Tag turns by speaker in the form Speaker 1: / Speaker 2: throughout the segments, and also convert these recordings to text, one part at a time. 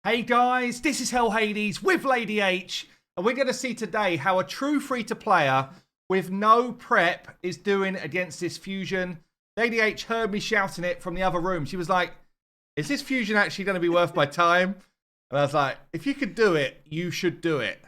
Speaker 1: Hey guys, this is Hell Hades with Lady H, and we're going to see today how a true free-to-player with no prep is doing against this fusion. Lady H heard me shouting it from the other room. She was like, is this fusion actually going to be worth my time? And I was like, if you could do it, you should do it.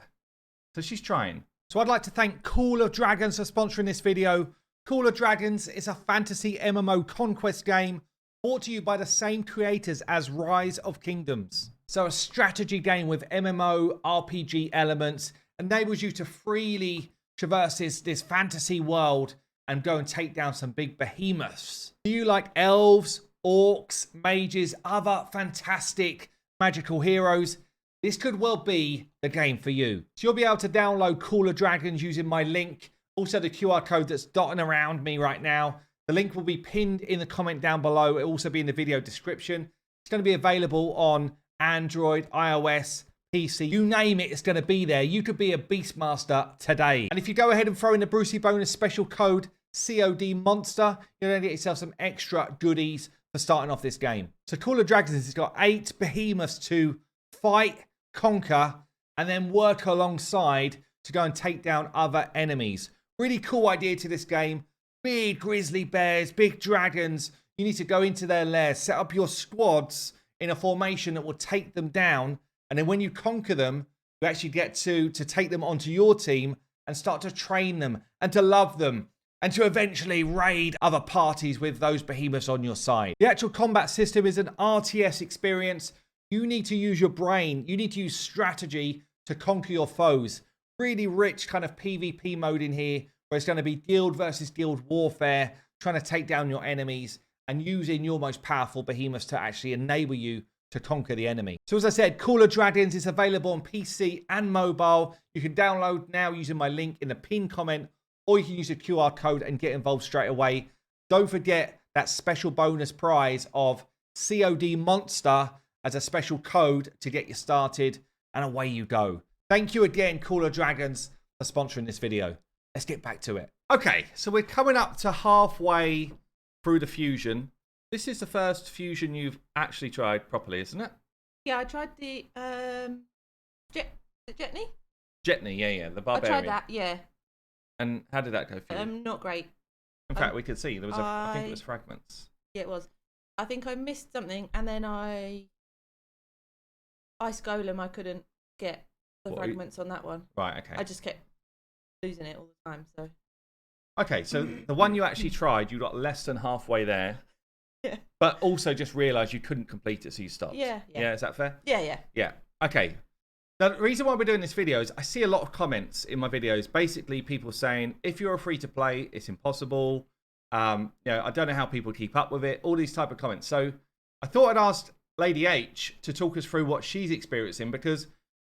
Speaker 1: So she's trying. So I'd like to thank Call of Dragons for sponsoring this video. Call of Dragons is a fantasy MMO conquest game brought to you by the same creators as Rise of Kingdoms. So a strategy game with MMO RPG elements enables you to freely traverse this fantasy world and go and take down some big behemoths. Do you like elves, orcs, mages, other fantastic magical heroes? This could well be the game for you. So you'll be able to download Call of Dragons using my link, also the QR code that's dotting around me right now. The link will be pinned in the comment down below. It'll also be in the video description. It's going to be available on Android, iOS, PC, you name it, it's going to be there. You could be a Beastmaster today. And if you go ahead and throw in the Brucey bonus special code COD Monster, you're going to get yourself some extra goodies for starting off this game. So Call of Dragons has got 8 behemoths to fight, conquer, and then work alongside to go and take down other enemies. Really cool idea to this game. Big grizzly bears, big dragons. You need to go into their lairs, set up your squads in a formation that will take them down. And then when you conquer them, you actually get to take them onto your team and start to train them and to love them and to eventually raid other parties with those behemoths on your side. The actual combat system is an RTS experience. You need to use your brain. You need to use strategy to conquer your foes. Really rich kind of PvP mode in here where it's going to be guild versus guild warfare, trying to take down your enemies and using your most powerful behemoths to actually enable you to conquer the enemy. So as I said, Call of Dragons is available on PC and mobile. You can download now using my link in the pinned comment, or you can use the QR code and get involved straight away. Don't forget that special bonus prize of COD Monster as a special code to get you started, and away you go. Thank you again, Call of Dragons, for sponsoring this video. Let's get back to it. Okay, so we're coming up to halfway through the fusion. This is the first fusion you've actually tried properly, isn't it?
Speaker 2: Yeah, I tried the Jetney.
Speaker 1: Jetney, yeah, the barbarian.
Speaker 2: I tried that, yeah.
Speaker 1: And how did that go for you?
Speaker 2: Not great.
Speaker 1: In fact, we could see there was I think it was fragments.
Speaker 2: Yeah, it was. I think I missed something, and then Ice Golem, I couldn't get the fragments on that one.
Speaker 1: Right, okay.
Speaker 2: I just kept losing it all the time, so.
Speaker 1: Okay, so the one you actually tried, you got less than halfway there.
Speaker 2: Yeah.
Speaker 1: But also just realised you couldn't complete it, so you stopped.
Speaker 2: Yeah.
Speaker 1: Yeah, is that fair?
Speaker 2: Yeah.
Speaker 1: Yeah. Okay. Now, the reason why we're doing this video is I see a lot of comments in my videos. Basically, people saying, if you're a free-to-play, it's impossible. I don't know how people keep up with it. All these type of comments. So I thought I'd ask Lady H to talk us through what she's experiencing, because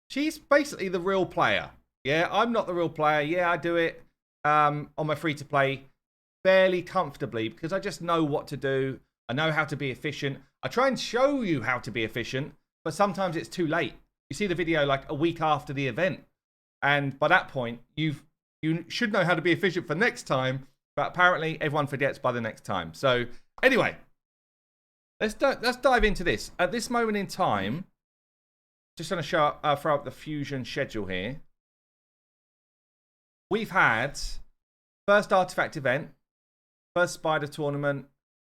Speaker 1: she's basically the real player. Yeah, I'm not the real player. Yeah, I do it on my free-to-play fairly comfortably because I just know what to do. I know how to be efficient. I try and show you how to be efficient, but sometimes it's too late. You see the video like a week after the event, and by that point, you should know how to be efficient for next time, but apparently everyone forgets by the next time. So anyway, let's dive into this. At this moment in time, just going to throw up the fusion schedule here. We've had first artifact event, first spider tournament,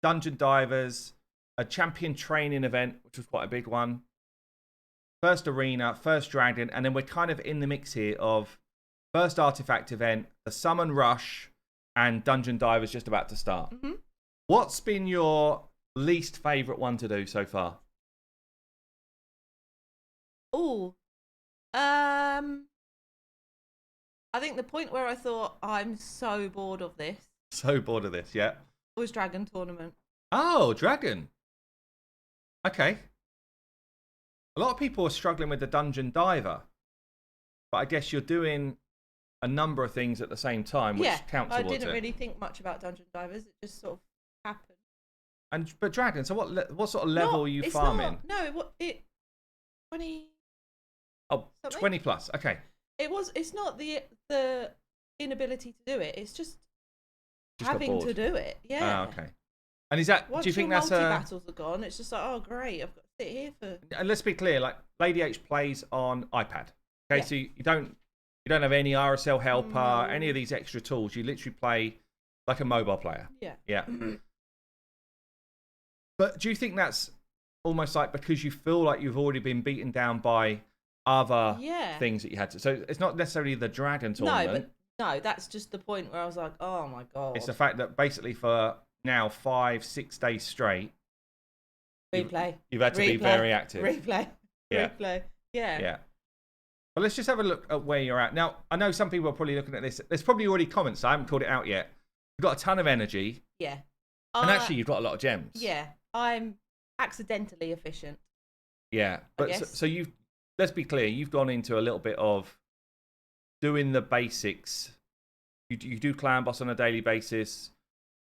Speaker 1: dungeon divers, a champion training event, which was quite a big one, first arena, first dragon, and then we're kind of in the mix here of first artifact event, the summon rush, and dungeon divers just about to start. Mm-hmm. What's been your least favourite one to do so far?
Speaker 2: Oh, I think the point where I thought I'm so bored of this.
Speaker 1: So bored of this, yeah.
Speaker 2: Was Dragon Tournament.
Speaker 1: Oh, Dragon. Okay. A lot of people are struggling with the Dungeon Diver. But I guess you're doing a number of things at the same time, which counts towards it.
Speaker 2: I didn't really think much about Dungeon Divers. It just sort of happened.
Speaker 1: But Dragon, so what sort of level are you farming?
Speaker 2: No, it 20...
Speaker 1: Oh, something? 20 plus, okay.
Speaker 2: It's not the inability to do it. It's just having to do it. Yeah.
Speaker 1: Ah, okay. And is that?
Speaker 2: Once
Speaker 1: do you think
Speaker 2: your
Speaker 1: that's
Speaker 2: multi-battles are gone, it's just like, oh great, I've got sit here for.
Speaker 1: And let's be clear, like Lady H plays on iPad. Okay,
Speaker 2: Yeah.
Speaker 1: so you don't have any RSL helper, any of these extra tools. You literally play like a mobile player.
Speaker 2: Yeah.
Speaker 1: Yeah. But do you think that's almost like because you feel like you've already been beaten down by other things that you had to? So it's not necessarily the Dragon tournament.
Speaker 2: No, that's just the point where I was like, oh my God.
Speaker 1: It's the fact that basically for now 5-6 days straight,
Speaker 2: Replay.
Speaker 1: you've had to be very active.
Speaker 2: Replay.
Speaker 1: Yeah.
Speaker 2: Replay. Yeah.
Speaker 1: Yeah. Well, let's just have a look at where you're at. Now, I know some people are probably looking at this. There's probably already comments. So I haven't called it out yet. You've got a ton of energy.
Speaker 2: Yeah.
Speaker 1: And actually, you've got a lot of gems.
Speaker 2: Yeah. I'm accidentally efficient.
Speaker 1: Yeah. But so you've, let's be clear, you've gone into a little bit of doing the basics. You do clan boss on a daily basis.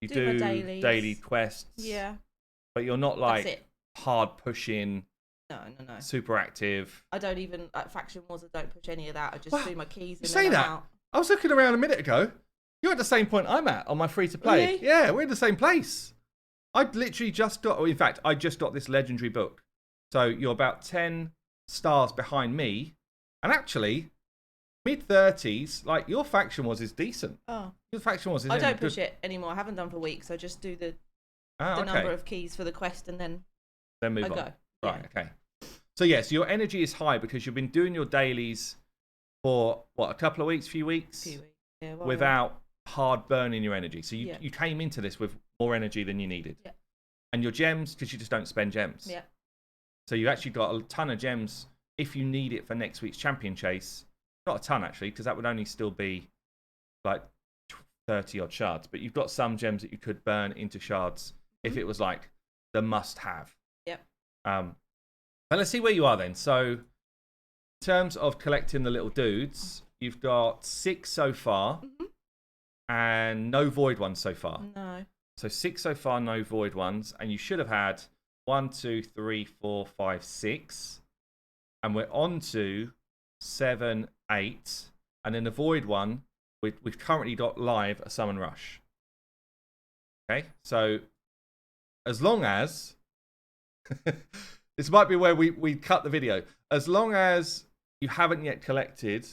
Speaker 1: You do daily quests.
Speaker 2: Yeah.
Speaker 1: But you're not like hard pushing.
Speaker 2: No.
Speaker 1: Super active.
Speaker 2: I don't even faction wars. I don't push any of that. I just do my keys.
Speaker 1: You say that?
Speaker 2: Out.
Speaker 1: I was looking around a minute ago. You're at the same point I'm at on my free to play.
Speaker 2: Really?
Speaker 1: Yeah, we're in the same place. I'd literally just got. In fact, I just got this legendary book. So you're about 10 stars behind me, and actually, mid-30s. Like your faction wars is decent.
Speaker 2: Oh,
Speaker 1: your faction wars is.
Speaker 2: I don't push it anymore. I haven't done for weeks. I just do the number of keys for the quest, and then
Speaker 1: move on.
Speaker 2: Go.
Speaker 1: Right. Okay. So yes, your energy is high because you've been doing your dailies for what, a couple of weeks, few weeks,
Speaker 2: yeah,
Speaker 1: without hard burning your energy. So you came into this with more energy than you needed.
Speaker 2: Yeah.
Speaker 1: And your gems, because you just don't spend gems.
Speaker 2: Yeah.
Speaker 1: So you actually got a ton of gems if you need it for next week's champion chase. Not a ton actually, because that would only still be like 30 odd shards. But you've got some gems that you could burn into shards if it was like the must-have.
Speaker 2: Yep.
Speaker 1: But let's see where you are then. So, in terms of collecting the little dudes, you've got 6 so far, and no void ones so far.
Speaker 2: No.
Speaker 1: So 6 so far, no void ones, and you should have had 1, 2, 3, 4, 5, 6, and we're on to 7, 8, and then the void one we've currently got live a summon rush. Okay, so as long as this might be where we cut the video. As long as you haven't yet collected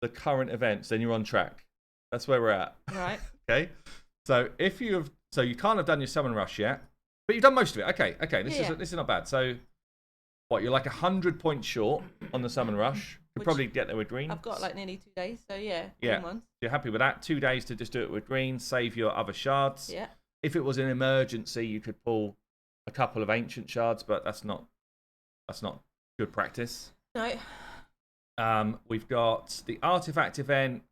Speaker 1: the current events, then you're on track. That's where we're at.
Speaker 2: Right.
Speaker 1: Okay. So if you can't have done your summon rush yet, but you've done most of it. Okay. This is not bad. So what, you're like 100 points short on the summon rush. You'll probably get there with greens.
Speaker 2: I've got like nearly 2 days, so yeah.
Speaker 1: You're happy with that? 2 days to just do it with greens, save your other shards.
Speaker 2: Yeah.
Speaker 1: If it was an emergency, you could pull a couple of ancient shards, but that's not good practice.
Speaker 2: No.
Speaker 1: We've got the artifact event.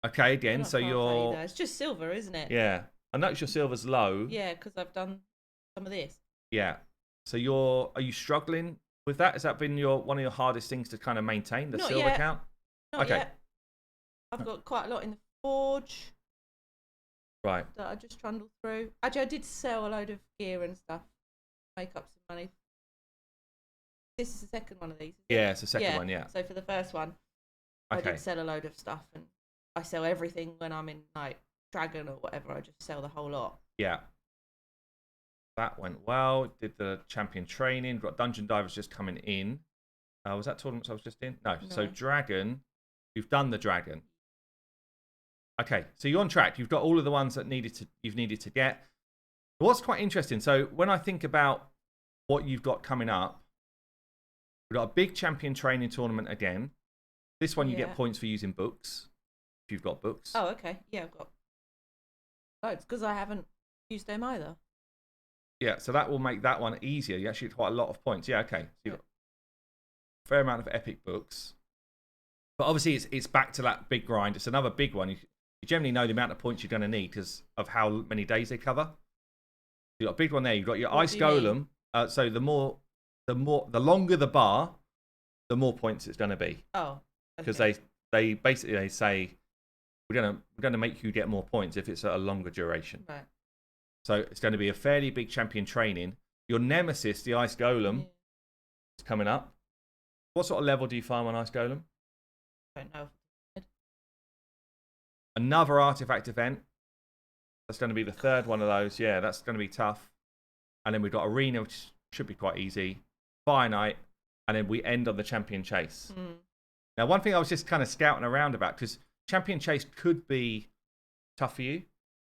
Speaker 1: Okay, again, so you're.
Speaker 2: It's just silver, isn't it?
Speaker 1: Yeah, I notice your silver's low.
Speaker 2: Yeah, because I've done some of this.
Speaker 1: Yeah, so are you struggling with that? Has that been one of your hardest things to kind of maintain, the silver count?
Speaker 2: Not yet. I've got quite a lot in the forge.
Speaker 1: Right.
Speaker 2: That I just trundled through. Actually, I did sell a load of gear and stuff, make up some money. This is the second one of these.
Speaker 1: Yeah, it's the second one. Yeah.
Speaker 2: So for the first one, I did sell a load of stuff, and I sell everything when I'm in like Dragon or whatever. I just sell the whole lot.
Speaker 1: Yeah. That went well. Did the champion training. Got dungeon divers just coming in. Was that tournaments I was just in? No. So Dragon, you've done the Dragon. Okay, so you're on track. You've got all of the ones that you've needed to get. What's quite interesting, so when I think about what you've got coming up, we've got a big champion training tournament again. This one you get points for using books, if you've got books.
Speaker 2: Oh, okay. Yeah, I've got loads, because I haven't used them either.
Speaker 1: Yeah, so that will make that one easier. You actually get quite a lot of points. Yeah, okay. So you've got a fair amount of epic books. But obviously it's back to that big grind. It's another big one. You generally know the amount of points you're going to need because of how many days they cover. You've got a big one there. You've got your ice golem. So the longer the bar, the more points it's going to be.
Speaker 2: Oh,
Speaker 1: because they basically say we're going to make you get more points if it's at a longer duration.
Speaker 2: Right.
Speaker 1: So it's going to be a fairly big champion training. Your nemesis, the ice golem, is coming up. What sort of level do you farm on ice golem?
Speaker 2: I don't know.
Speaker 1: Another artifact event. That's going to be the third one of those. Yeah, that's going to be tough. And then we've got arena, which should be quite easy. Fire Night, and then we end on the Champion Chase. Now, one thing I was just kind of scouting around about, because Champion Chase could be tough for you.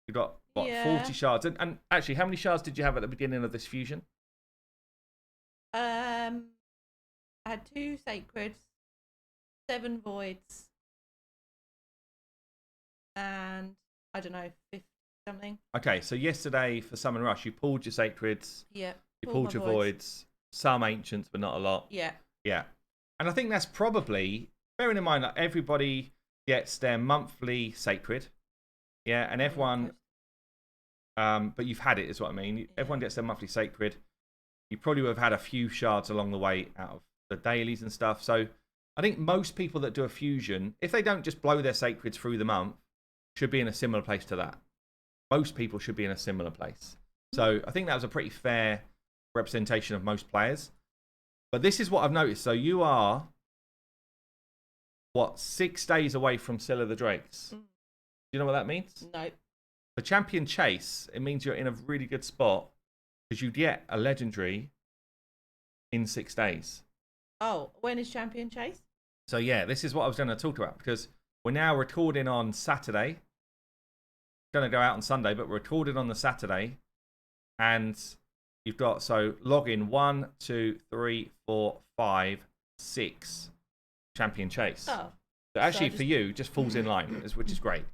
Speaker 1: You've got, what, 40 shards. And actually, how many shards did you have at the beginning of this fusion?
Speaker 2: I had 2 sacreds, 7 voids, and I don't know, 50 something.
Speaker 1: Okay, so yesterday for Summon Rush, you pulled your sacreds.
Speaker 2: Yeah.
Speaker 1: You pulled your voids. Some ancients, but not a lot.
Speaker 2: Yeah.
Speaker 1: Yeah. And I think that's probably, bearing in mind that everybody gets their monthly sacred. Yeah, and everyone, but you've had it, is what I mean. Everyone gets their monthly sacred. You probably would have had a few shards along the way out of the dailies and stuff. So I think most people that do a fusion, if they don't just blow their sacreds through the month, should be in a similar place to that. Most people should be in a similar place. So I think that was a pretty fair representation of most players. But this is what I've noticed. So you are, what, 6 days away from Scylla the Drakes? Do you know what that means?
Speaker 2: No.
Speaker 1: For Champion Chase, it means you're in a really good spot because you get a legendary in 6 days.
Speaker 2: Oh, when is Champion Chase?
Speaker 1: So yeah, this is what I was going to talk about, because we're now recording on Saturday. Going to go out on Sunday, but we're recording on the Saturday. And you've got, so log in 1, 2, 3, 4, 5, 6 Champion Chase.
Speaker 2: Oh.
Speaker 1: So actually for you, just falls in line, which is great.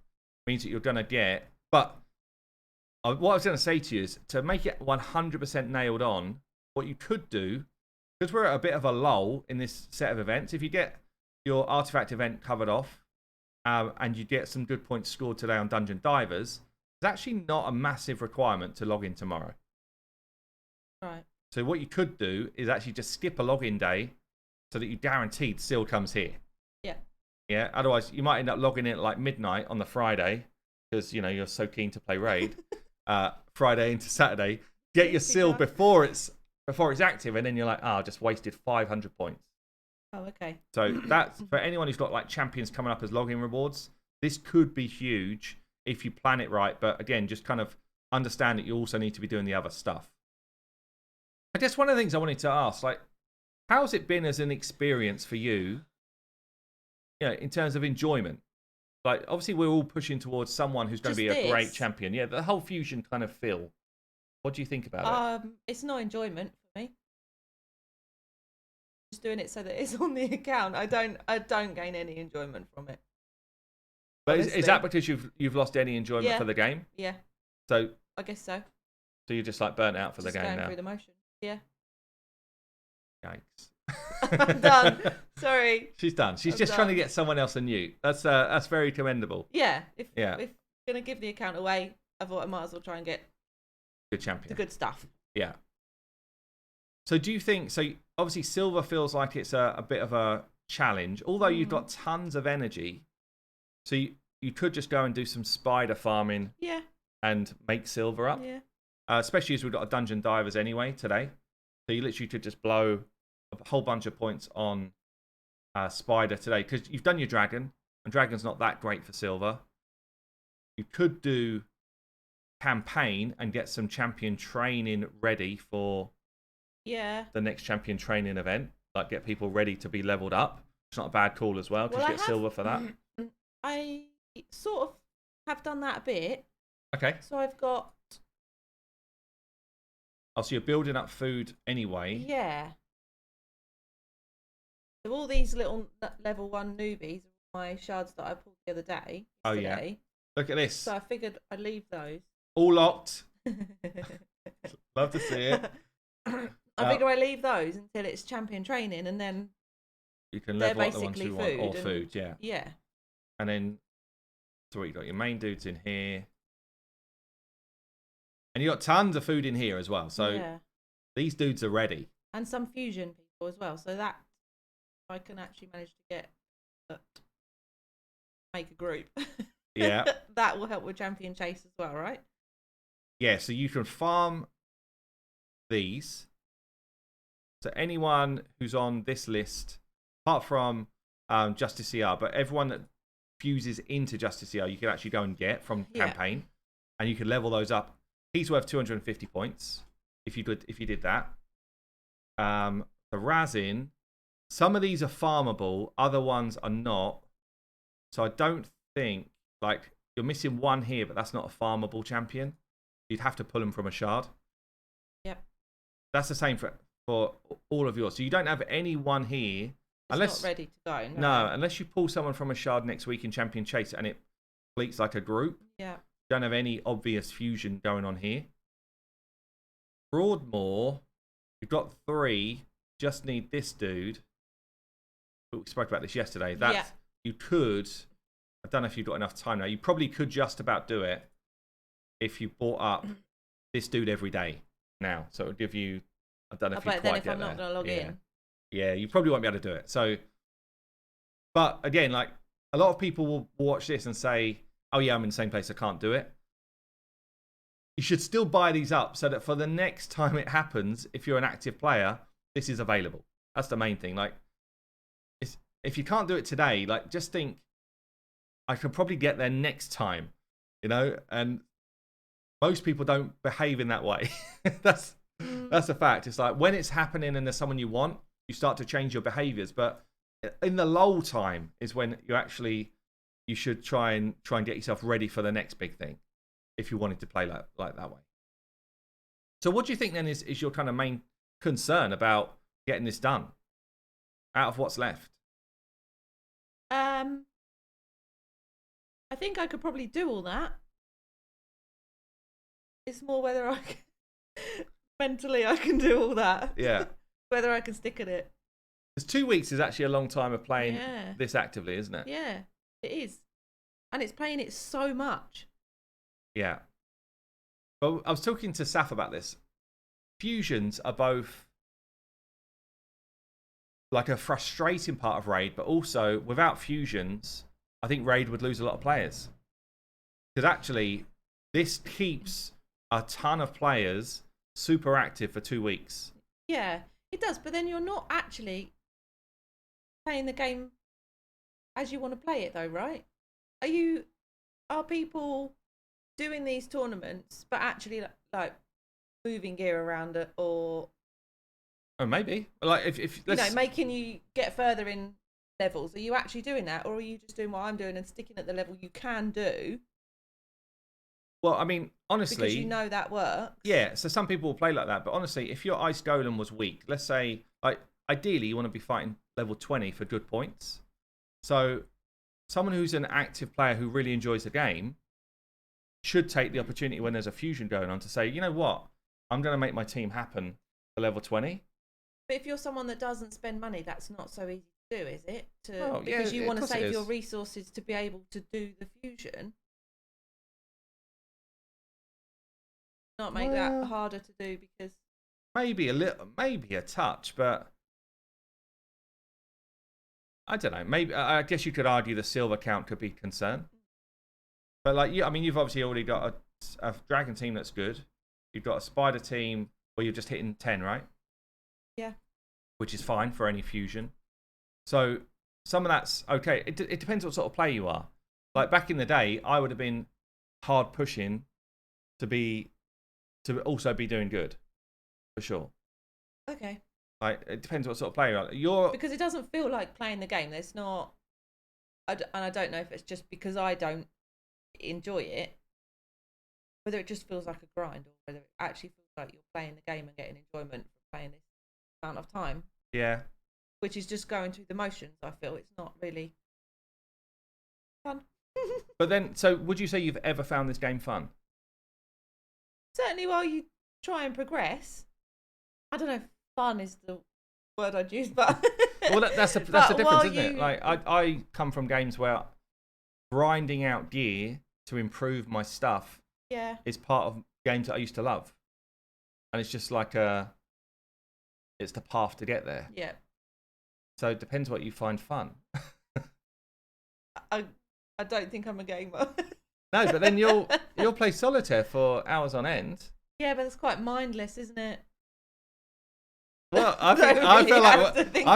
Speaker 1: Means that you're going to get, but what I was going to say to you is to make it 100% nailed on, what you could do, because we're at a bit of a lull in this set of events, if you get your artifact event covered off and you get some good points scored today on Dungeon Divers, it's actually not a massive requirement to log in tomorrow.
Speaker 2: Right.
Speaker 1: So what you could do is actually just skip a login day so that you guaranteed Seal comes here.
Speaker 2: Yeah.
Speaker 1: Yeah. Otherwise, you might end up logging in at like midnight on the Friday because you know you're so keen to play raid. Friday into Saturday, get your Seal before it's active, and then you're like, I just wasted 500 points.
Speaker 2: Oh, okay.
Speaker 1: So that's for anyone who's got like champions coming up as login rewards. This could be huge if you plan it right. But again, just kind of understand that you also need to be doing the other stuff. I guess one of the things I wanted to ask, like, how's it been as an experience for you, you know, in terms of enjoyment? Like, obviously, we're all pushing towards someone who's going to be a great champion. Yeah, the whole fusion kind of feel. What do you think about it?
Speaker 2: It's no enjoyment for me. Just doing it so that it's on the account. I don't gain any enjoyment from it.
Speaker 1: But is that because you've lost any enjoyment for the game?
Speaker 2: Yeah.
Speaker 1: So
Speaker 2: I guess so.
Speaker 1: So you're just like burnt out for
Speaker 2: just
Speaker 1: the game
Speaker 2: going
Speaker 1: now.
Speaker 2: Through the motion. Yeah.
Speaker 1: Yikes.
Speaker 2: I'm done. Sorry.
Speaker 1: She's done. She's just trying to get someone else than you. That's very commendable.
Speaker 2: Yeah. If gonna give the account away, I thought I might as well try and get
Speaker 1: good champion.
Speaker 2: The good stuff.
Speaker 1: Yeah. So do you think? So obviously, silver feels like it's a bit of a challenge. Although you've got tons of energy, so you could just go and do some spider farming.
Speaker 2: Yeah.
Speaker 1: And make silver up.
Speaker 2: Yeah.
Speaker 1: Especially as we've got a dungeon divers anyway today. So you literally could just blow a whole bunch of points on spider today because you've done your dragon, and dragon's not that great for silver. You could do campaign and get some champion training ready for the next champion training event. Like get people ready to be leveled up. It's not a bad call as well because you get silver for that.
Speaker 2: I sort of have done that a bit.
Speaker 1: Okay.
Speaker 2: So I've got.
Speaker 1: Oh, so you're building up food anyway.
Speaker 2: Yeah. So all these little level 1 newbies are my shards that I pulled the other day.
Speaker 1: Oh, yeah. Look at this.
Speaker 2: So I figured I'd leave those.
Speaker 1: All locked. Love to see it.
Speaker 2: I figure I leave those until it's champion training, and then
Speaker 1: you can level up the ones you want, or food, yeah.
Speaker 2: Yeah.
Speaker 1: And then, so what you got? Your main dudes in here. And you got tons of food in here as well. So these dudes are ready.
Speaker 2: And some fusion people as well. So that I can actually manage to get make a group.
Speaker 1: Yeah.
Speaker 2: That will help with champion chase as well, right?
Speaker 1: Yeah, so you can farm these. So anyone who's on this list, apart from Justice CR, but everyone that fuses into Justice CR, you can actually go and get from campaign. And you can level those up. He's worth 250 points if you did that. The Razin. Some of these are farmable, other ones are not. So I don't think, like, you're missing one here, but that's not a farmable champion. You'd have to pull them from a shard.
Speaker 2: Yep.
Speaker 1: That's the same for all of yours. So you don't have any one here.
Speaker 2: It's not ready to go.
Speaker 1: No, unless you pull someone from a shard next week in Champion Chase and it completes like a group.
Speaker 2: Yeah.
Speaker 1: You don't have any obvious fusion going on here. Broadmoor, you've got 3. Just need this dude. We spoke about this yesterday. That you could. I don't know if you've got enough time now. You probably could just about do it if you bought up this dude every day now. So it would give you. I don't know if you quite
Speaker 2: then
Speaker 1: get
Speaker 2: if I'm
Speaker 1: there.
Speaker 2: not going to log in.
Speaker 1: Yeah, you probably won't be able to do it. So, but again, like a lot of people will watch this and say, "Oh yeah, I'm in the same place. I can't do it." You should still buy these up so that for the next time it happens, if you're an active player, this is available. That's the main thing. Like, if you can't do it today, like just think, I could probably get there next time, you know. And most people don't behave in that way. That's a fact. It's like when it's happening and there's someone you want, you start to change your behaviors. But in the lull time is when you should try and get yourself ready for the next big thing, if you wanted to play like that way. So what do you think then is your kind of main concern about getting this done out of what's left?
Speaker 2: I think I could probably do all that. It's more whether I mentally I can do all that.
Speaker 1: Yeah.
Speaker 2: Whether I can stick at it.
Speaker 1: Because 2 weeks is actually a long time of playing this actively, isn't it?
Speaker 2: Yeah, it is. And it's playing it so much.
Speaker 1: Yeah. Well, I was talking to Saf about this. Fusions are both like a frustrating part of Raid, but also without fusions, I think Raid would lose a lot of players. Because actually, this keeps a ton of players super active for 2 weeks.
Speaker 2: Yeah, it does. But then you're not actually playing the game as you want to play it, though, right? Are people doing these tournaments, but actually like moving gear around it, or
Speaker 1: maybe like if
Speaker 2: making you get further in levels? Are you actually doing that, or are you just doing what I'm doing and sticking at the level you can do?
Speaker 1: Well, I mean, honestly,
Speaker 2: because you know that works.
Speaker 1: Yeah, so some people will play like that, but honestly, if your ice golem was weak, let's say, like ideally you want to be fighting level 20 for good points. So someone who's an active player who really enjoys the game should take the opportunity when there's a fusion going on to say, you know what, I'm going to make my team happen for level 20.
Speaker 2: But if you're someone that doesn't spend money, that's not so easy to do, is it?
Speaker 1: Because
Speaker 2: you want to save your resources to be able to do the fusion. Not make that harder to do, because
Speaker 1: maybe a touch, but I don't know. Maybe I guess you could argue the silver count could be concerned. But like, I mean, you've obviously already got a dragon team that's good. You've got a spider team where you're just hitting 10, right?
Speaker 2: Yeah.
Speaker 1: Which is fine for any fusion. So some of that's okay. It depends what sort of player you are. Like back in the day, I would have been hard pushing to also be doing good, for sure.
Speaker 2: Okay.
Speaker 1: Like it depends what sort of player you are.
Speaker 2: Because it doesn't feel like playing the game. There's not, and I don't know if it's just because I don't enjoy it, whether it just feels like a grind or whether it actually feels like you're playing the game and getting enjoyment from playing this amount of time.
Speaker 1: Yeah.
Speaker 2: Which is just going through the motions. I feel it's not really fun.
Speaker 1: But then, so would you say you've ever found this game fun?
Speaker 2: Certainly, while you try and progress. I don't know if fun is the word I'd use, but
Speaker 1: well, that's the difference, isn't it? Like I come from games where grinding out gear to improve my stuff is part of games that I used to love, and it's just like it's the path to get there.
Speaker 2: Yeah.
Speaker 1: So it depends what you find fun.
Speaker 2: I don't think I'm a gamer.
Speaker 1: No, but then you'll play solitaire for hours on end. Yeah,
Speaker 2: but it's quite mindless, isn't it?
Speaker 1: Well, I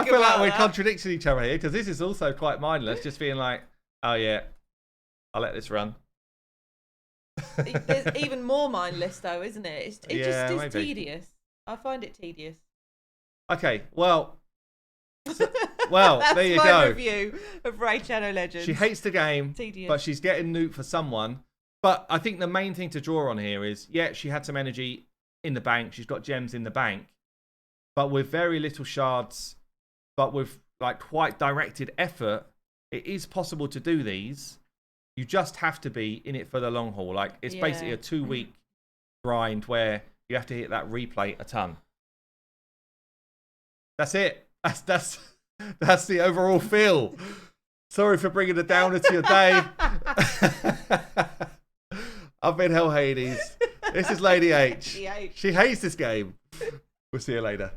Speaker 1: feel like we're contradicting each other here, because this is also quite mindless, just being like, oh yeah, I'll let this run.
Speaker 2: There's even more mindless though, isn't it? It's
Speaker 1: maybe.
Speaker 2: tedious. I find it tedious.
Speaker 1: Okay, well, well,
Speaker 2: That's
Speaker 1: there you
Speaker 2: my
Speaker 1: go.
Speaker 2: review of Raid Shadow Legends.
Speaker 1: She hates the game,
Speaker 2: Tedious.
Speaker 1: but she's getting nuked for someone. But I think the main thing to draw on here is, yeah, she had some energy in the bank. She's got gems in the bank. But with very little shards, but with like quite directed effort, it is possible to do these. You just have to be in it for the long haul. Like, it's basically a 2-week grind where you have to hit that replay a ton. That's it. That's the overall feel. Sorry for bringing a downer to your day. I've been Hell Hades. This is Lady H. She hates this game. We'll see you later.